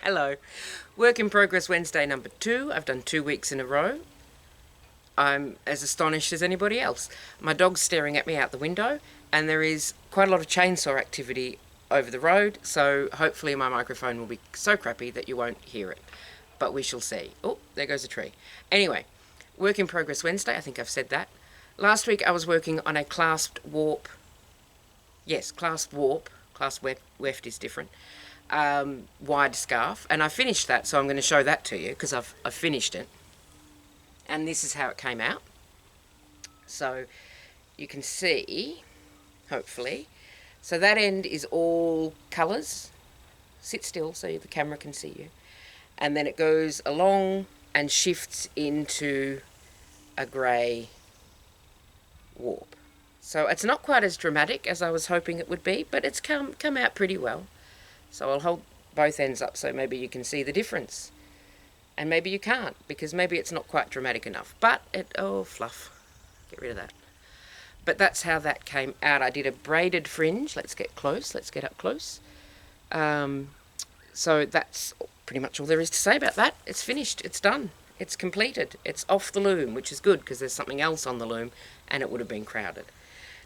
Hello. Work in progress Wednesday number 2. I've done 2 weeks in a row. I'm as astonished as anybody else. My dog's staring at me out the window, and there is quite a lot of chainsaw activity over the road, so hopefully my microphone will be so crappy that you won't hear it. But we shall see. Oh, there goes a tree. Anyway, work in progress Wednesday, I think I've said that. Last week I was working on a clasped warp. Yes, clasped warp. Clasped weft is different. Wide scarf, and I finished that, so I'm going to show that to you because I've finished it. And this is how it came out. So you can see, hopefully. So that end is all colours. Sit still so the camera can see you. And then it goes along and shifts into a grey warp. So it's not quite as dramatic as I was hoping it would be, but it's come out pretty well. So I'll hold both ends up so maybe you can see the difference. And maybe you can't, because maybe it's not quite dramatic enough. But oh, fluff. Get rid of that. But that's how that came out. I did a braided fringe. Let's get close. Let's get up close. So that's pretty much all there is to say about that. It's finished. It's done. It's completed. It's off the loom, which is good because there's something else on the loom and it would have been crowded.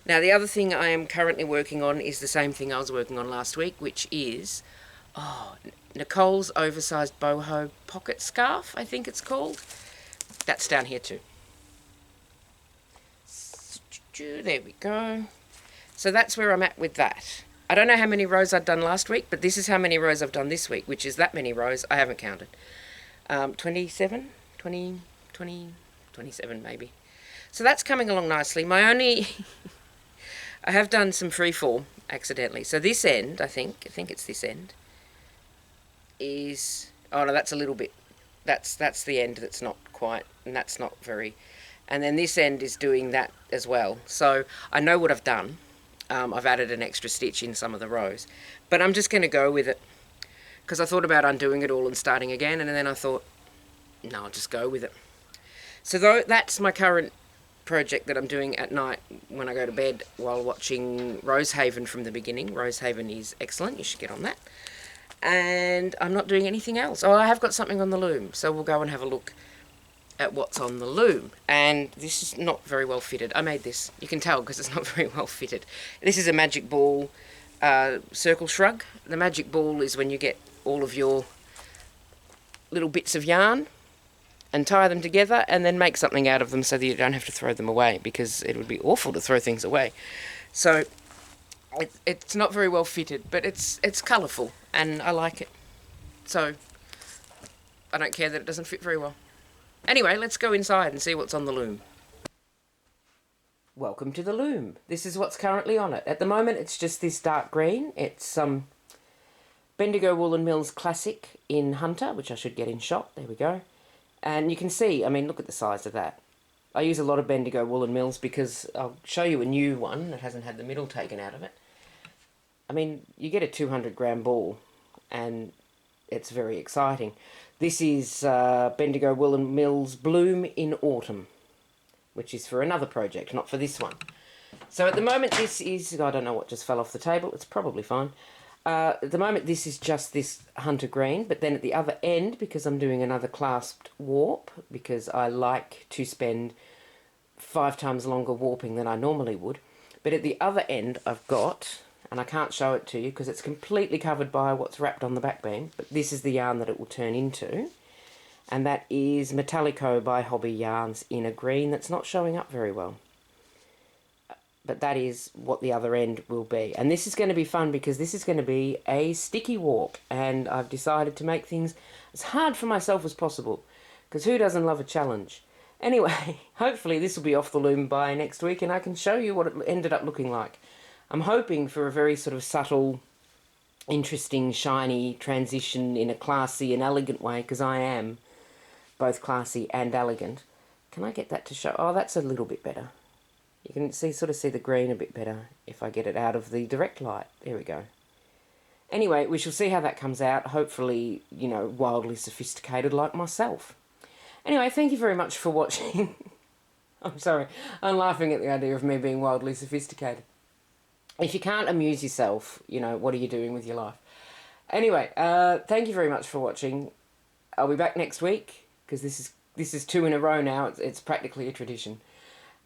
Now, the other thing I am currently working on is the same thing I was working on last week, which is Nicole's oversized boho pocket scarf, I think it's called. That's down here too. There we go. So that's where I'm at with that. I don't know how many rows I'd done last week, but this is how many rows I've done this week, which is that many rows. I haven't counted. 27, 20, 20, 27 maybe. So that's coming along nicely. My only... I have done some freeform accidentally. So this end, I think it's this end, is... Oh, no, that's a little bit... That's the end that's not quite... And that's not very... And then this end is doing that as well. So I know what I've done. I've added an extra stitch in some of the rows. But I'm just going to go with it. Because I thought about undoing it all and starting again. And then I thought, no, I'll just go with it. So that's my current project that I'm doing at night when I go to bed while watching Rosehaven from the beginning. Rosehaven is excellent. You should get on that. And I'm not doing anything else. Oh, I have got something on the loom. So we'll go and have a look at what's on the loom. And this is not very well fitted. I made this. You can tell because it's not very well fitted. This is a Magic Ball circle shrug. The Magic Ball is when you get all of your little bits of yarn and tie them together and then make something out of them so that you don't have to throw them away, because it would be awful to throw things away. So it's not very well fitted, but it's colourful and I like it. So I don't care that it doesn't fit very well. Anyway, let's go inside and see what's on the loom. Welcome to the loom. This is what's currently on it. At the moment it's just this dark green. It's Bendigo Wool & Mills Classic in Hunter, which I should get in shot. There we go. And you can see, I mean, look at the size of that. I use a lot of Bendigo Wool & Mills because I'll show you a new one that hasn't had the middle taken out of it. I mean, you get a 200 gram ball and it's very exciting. This is Bendigo Wool & Mills Bloom in Autumn, which is for another project, not for this one. So at the moment this is, I don't know what just fell off the table, it's probably fine. At the moment this is just this Hunter Green, but then at the other end, because I'm doing another clasped warp, because I like to spend 5 times longer warping than I normally would, but at the other end I've got, and I can't show it to you because it's completely covered by what's wrapped on the back beam, but this is the yarn that it will turn into, and that is Metallico by Hobby Yarns in a green that's not showing up very well. But that is what the other end will be. And this is going to be fun because this is going to be a sticky warp. And I've decided to make things as hard for myself as possible, because who doesn't love a challenge? Anyway, hopefully this will be off the loom by next week and I can show you what it ended up looking like. I'm hoping for a very sort of subtle, interesting, shiny transition in a classy and elegant way, because I am both classy and elegant. Can I get that to show? Oh, that's a little bit better. You can sort of see the green a bit better if I get it out of the direct light. There we go. Anyway, we shall see how that comes out. Hopefully, you know, wildly sophisticated like myself. Anyway, thank you very much for watching. I'm sorry, I'm laughing at the idea of me being wildly sophisticated. If you can't amuse yourself, you know, what are you doing with your life? Anyway, thank you very much for watching. I'll be back next week, because this is 2 in a row now. It's practically a tradition.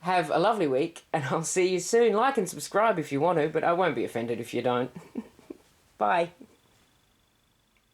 Have a lovely week, and I'll see you soon. Like and subscribe if you want to, but I won't be offended if you don't. Bye.